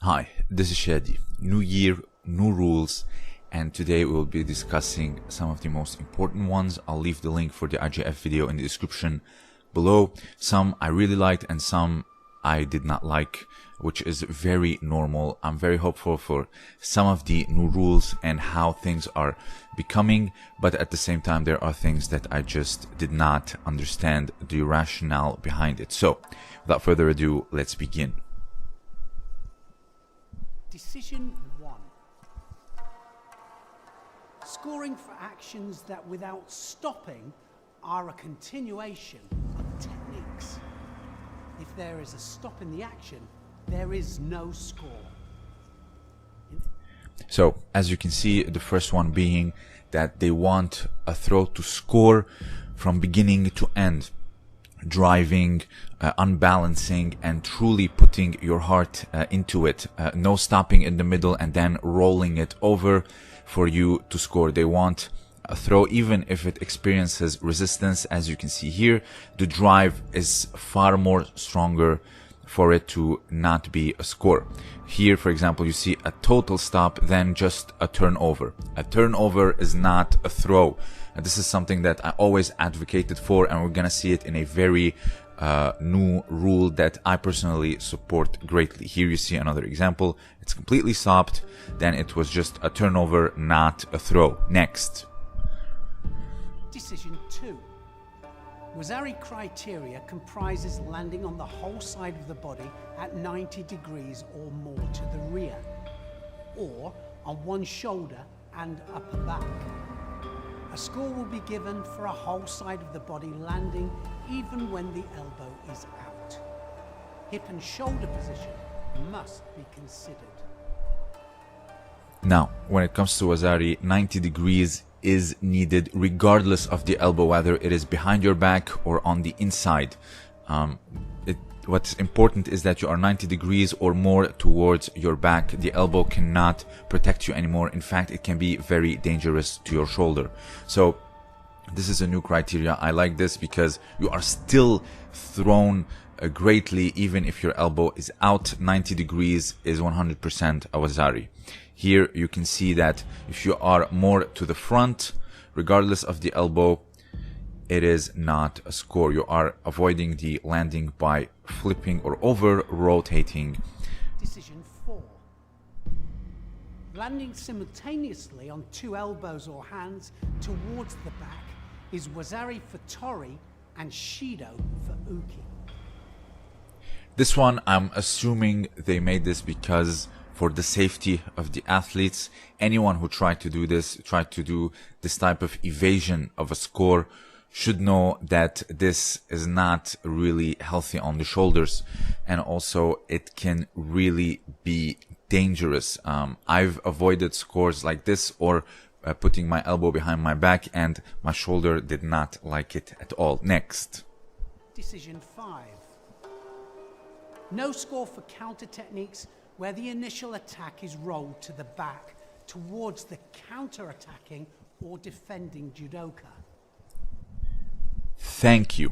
Hi, this is Shadi. New year, new rules, and today we will be discussing some of the most important ones. I'll leave the link for the IJF video in the description below. Some I really liked and some I did not like, which is very normal. I'm very hopeful for some of the new rules and how things are becoming, but at the same time there are things that I just did not understand the rationale behind it. So without further ado, let's begin. Decision 1. Scoring for actions that without stopping are a continuation of techniques. If there is a stop in the action, there is no score. So as you can see, the first one being that they want a throw to score from beginning to end. Driving, unbalancing, and truly putting your heart into it. No stopping in the middle and then rolling it over for you to score. They want a throw even if it experiences resistance. As you can see here, the drive is far more stronger for it to not be a score. Here, for example, you see a total stop, then just a turnover. A turnover is not a throw. And this is something that I always advocated for, and we're gonna see it in a very new rule that I personally support greatly. Here you see another example. It's completely stopped, then it was just a turnover, not a throw. Next. Decision 2. Wazzari criteria comprises landing on the whole side of the body at 90 degrees or more to the rear, or on one shoulder and upper back. A score will be given for a whole side of the body landing even when the elbow is out. Hip and shoulder position must be considered. Now, when it comes to Wazzari, 90 degrees is needed regardless of the elbow, whether it is behind your back or on the inside. What's important is that you are 90 degrees or more towards your back. The elbow cannot protect you anymore. In fact, it can be very dangerous to your shoulder. So this is a new criteria. I like this because you are still thrown greatly even if your elbow is out. 90 degrees is 100% a Wazzari. Here you can see that if you are more to the front, regardless of the elbow, it is not a score. You are avoiding the landing by flipping or over rotating. Decision 4. Landing simultaneously on two elbows or hands towards the back is Wazzari for Tori and Shido for Uki. This one, I'm assuming they made this because for the safety of the athletes. Anyone who tried to do this type of evasion of a score should know that this is not really healthy on the shoulders, and also it can really be dangerous. I've avoided scores like this or putting my elbow behind my back, and my shoulder did not like it at all. Next. Decision 5. No score for counter techniques where the initial attack is rolled to the back towards the counter-attacking or defending judoka. Thank you.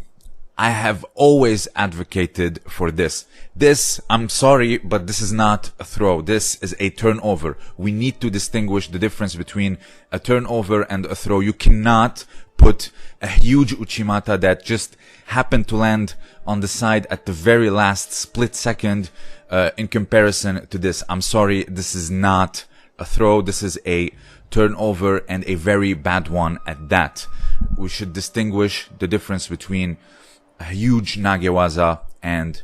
I have always advocated for this. This, I'm sorry, but this is not a throw. This is a turnover. We need to distinguish the difference between a turnover and a throw. You cannot put a huge uchimata that just happened to land on the side at the very last split second in comparison to this. I'm sorry, this is not a throw. This is a turnover, and a very bad one at that. We should distinguish the difference between a huge nagewaza and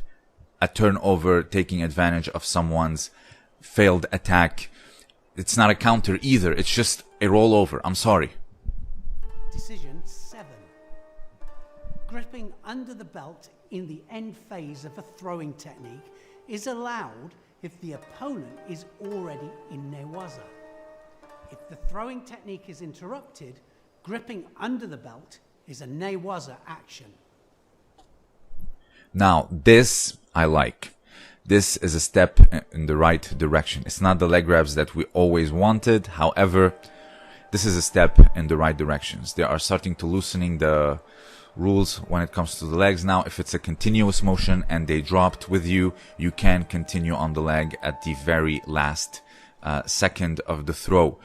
a turnover taking advantage of someone's failed attack. It's not a counter either. It's just a rollover. I'm sorry. Decision 7. Gripping under the belt in the end phase of a throwing technique is allowed if the opponent is already in newaza. If the throwing technique is interrupted, gripping under the belt is a newaza action. Now, this I like. This is a step in the right direction. It's not the leg grabs that we always wanted. However, this is a step in the right directions. They are starting to loosening the rules when it comes to the legs. Now, if it's a continuous motion and they dropped with you, you can continue on the leg at the very last second of the throw.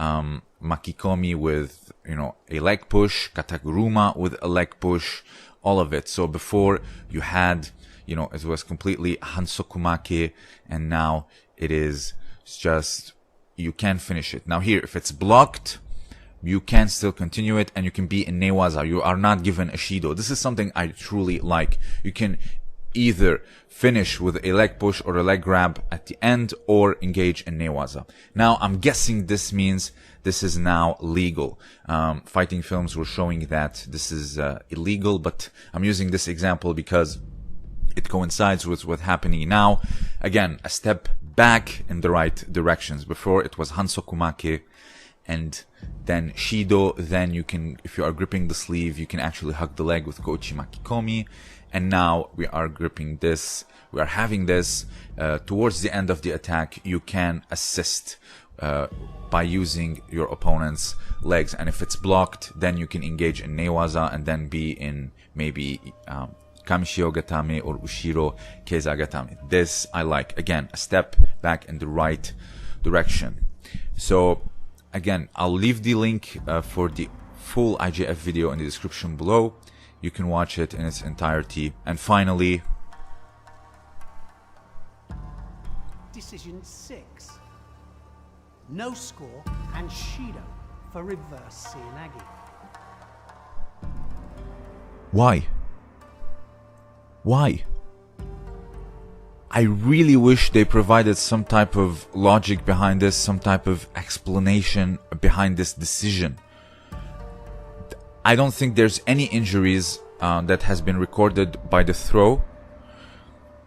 Makikomi with, a leg push, kataguruma with a leg push, all of it. So before you had, it was completely hansokumake, and now it is just, you can finish it. Now here, if it's blocked, you can still continue it, and you can be in newaza. You are not given a shido. This is something I truly like. You can either finish with a leg push or a leg grab at the end, or engage in newaza. Now, I'm guessing this means this is now legal. Fighting films were showing that this is illegal, but I'm using this example because it coincides with what's happening now. Again, a step back in the right directions. Before it was hansokumake and then shido. Then you can, if you are gripping the sleeve, you can actually hug the leg with gochi makikomi. And now we are gripping this. We are having this towards the end of the attack. You can assist by using your opponent's legs, and if it's blocked, then you can engage in newaza and then be in maybe kamishio gatame or ushiro keiza gatame. This I like. Again, a step back in the right direction. So again, I'll leave the link for the full IJF video in the description below. You can watch it in its entirety. And finally, Decision 6. No score and shido for reverse seoinage. why? Why? I really wish they provided some type of logic behind this, some type of explanation behind this decision. I don't think there's any injuries that has been recorded by the throw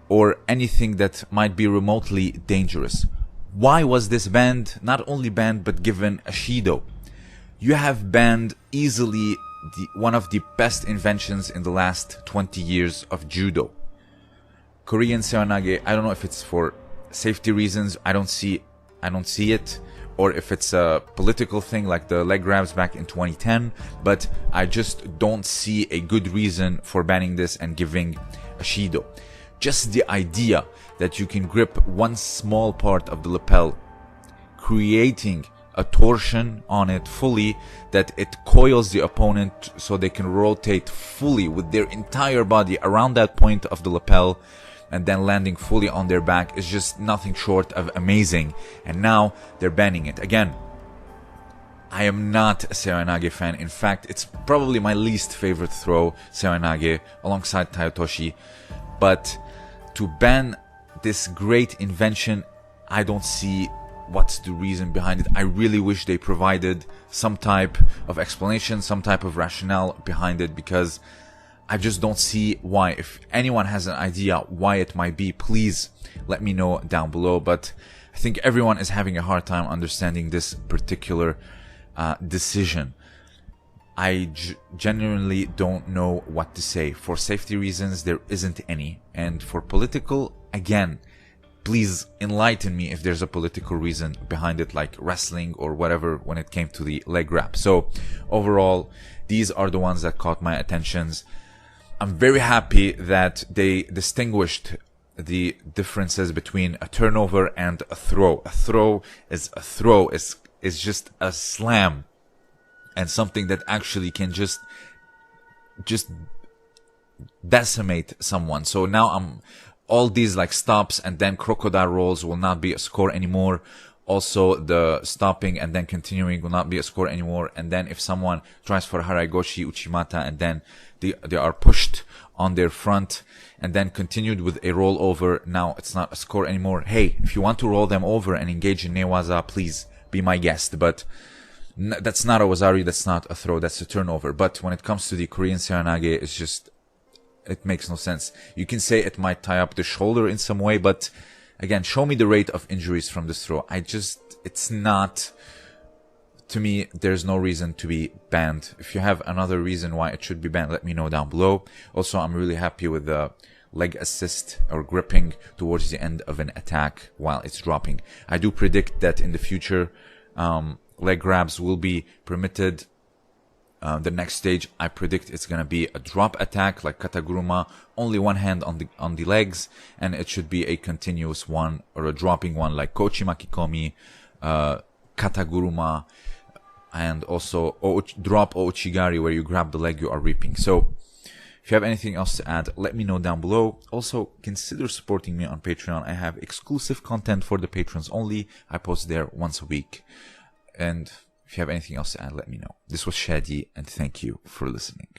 or anything that might be remotely dangerous. Why was this banned? Not only banned, but given a shido. You have banned easily one of the best inventions in the last 20 years of judo. Korean seoinage, I don't know if it's for safety reasons, I don't see it, or if it's a political thing like the leg grabs back in 2010, but I just don't see a good reason for banning this and giving a shido. Just the idea that you can grip one small part of the lapel, creating a torsion on it fully, that it coils the opponent so they can rotate fully with their entire body around that point of the lapel, and then landing fully on their back, is just nothing short of amazing. And now they're banning it. Again, I am not a seoinage fan. In fact, it's probably my least favorite throw, seoinage, alongside taiotoshi. But to ban this great invention, I don't see what's the reason behind it. I really wish they provided some type of explanation, some type of rationale behind it, because I just don't see why. If anyone has an idea why it might be, please let me know down below. But I think everyone is having a hard time understanding this particular decision. I genuinely don't know what to say. For safety reasons, there isn't any. And for political, again, please enlighten me if there's a political reason behind it, like wrestling or whatever, when it came to the leg wrap. So overall, these are the ones that caught my attentions. I'm very happy that they distinguished the differences between a turnover and a throw. A throw is a throw, is just a slam, and something that actually can just decimate someone. So now all these like stops and then crocodile rolls will not be a score anymore. Also, the stopping and then continuing will not be a score anymore. And then if someone tries for haraigoshi uchimata and then they are pushed on their front and then continued with a rollover, now it's not a score anymore. Hey, if you want to roll them over and engage in newaza, please be my guest. But that's not a wazari, that's not a throw, that's a turnover. But when it comes to the Korean seoinage, it's just, it makes no sense. You can say it might tie up the shoulder in some way, but again, show me the rate of injuries from this throw. It's not, to me, there's no reason to be banned. If you have another reason why it should be banned, let me know down below. Also, I'm really happy with the leg assist or gripping towards the end of an attack while it's dropping. I do predict that in the future, leg grabs will be permitted The next stage, I predict it's gonna be a drop attack like kataguruma, only one hand on the legs, and it should be a continuous one or a dropping one like kochi makikomi, kataguruma, and also drop ouchigari where you grab the leg you are reaping. So if you have anything else to add, let me know down below. Also, consider supporting me on Patreon. I have exclusive content for the patrons only. I post there once a week. And if you have anything else to add, let me know. This was Shadi, and thank you for listening.